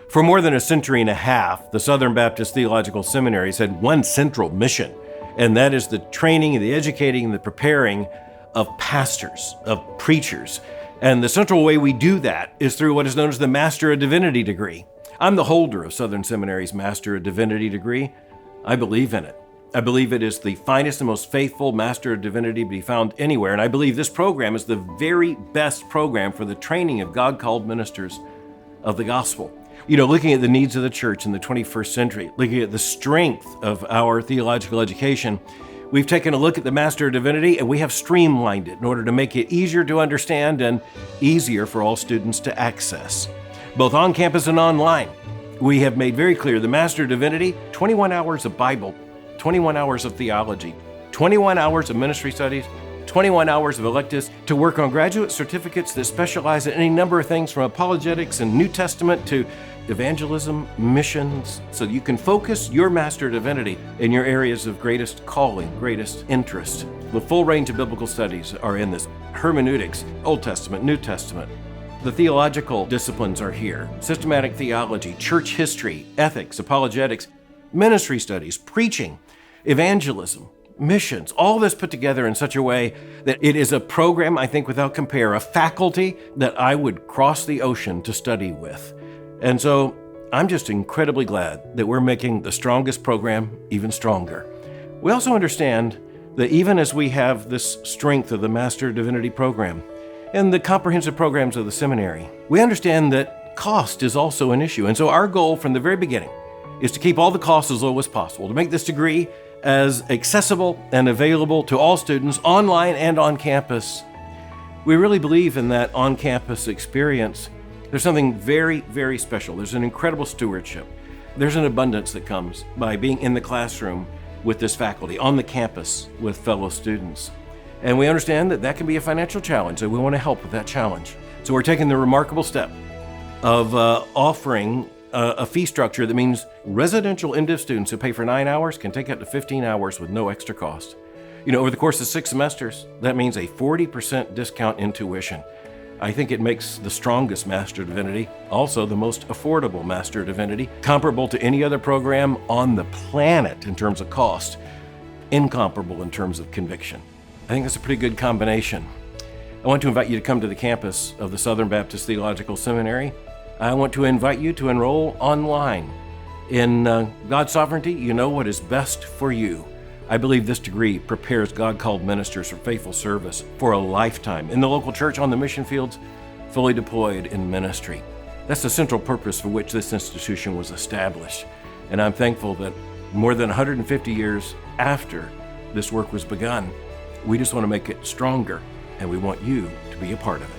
For more than a century and a half, the Southern Baptist Theological Seminaries had one central mission, and that is the training and the educating and the preparing of pastors, of preachers. And the central way we do that is through what is known as the Master of Divinity degree. I'm the holder of Southern Seminary's Master of Divinity degree. I believe in it. I believe it is the finest and most faithful Master of Divinity to be found anywhere, and I believe this program is the very best program for the training of God-called ministers of the gospel. Looking at the needs of the church in the 21st century, looking at the strength of our theological education, we've taken a look at the Master of Divinity and we have streamlined it in order to make it easier to understand and easier for all students to access, both on campus and online. We have made very clear the Master of Divinity, 21 hours of Bible, 21 hours of theology, 21 hours of ministry studies, 21 hours of electives to work on graduate certificates that specialize in any number of things from apologetics and New Testament to evangelism, missions, so you can focus your Master of Divinity in your areas of greatest calling, greatest interest. The full range of biblical studies are in this. Hermeneutics, Old Testament, New Testament. The theological disciplines are here. Systematic theology, church history, ethics, apologetics, ministry studies, preaching, evangelism, missions, all this put together in such a way that it is a program, I think, without compare, a faculty that I would cross the ocean to study with. And so I'm just incredibly glad that we're making the strongest program even stronger. We also understand that even as we have this strength of the Master of Divinity program and the comprehensive programs of the seminary, we understand that cost is also an issue. And so our goal from the very beginning is to keep all the costs as low as possible, to make this degree as accessible and available to all students online and on campus. We really believe in that on-campus experience. There's something very, very special. There's an incredible stewardship. There's an abundance that comes by being in the classroom with this faculty, on the campus with fellow students. And we understand that that can be a financial challenge, so we want to help with that challenge. So we're taking the remarkable step of offering a fee structure that means residential MDiv students who pay for 9 hours can take up to 15 hours with no extra cost. Over the course of 6 semesters, that means a 40% discount in tuition. I think it makes the strongest Master of Divinity, also the most affordable Master of Divinity, comparable to any other program on the planet in terms of cost, incomparable in terms of conviction. I think that's a pretty good combination. I want to invite you to come to the campus of the Southern Baptist Theological Seminary. I want to invite you to enroll online. In God's sovereignty, you know what is best for you. I believe this degree prepares God-called ministers for faithful service for a lifetime in the local church, on the mission fields, fully deployed in ministry. That's the central purpose for which this institution was established. And I'm thankful that more than 150 years after this work was begun, we just want to make it stronger, and we want you to be a part of it.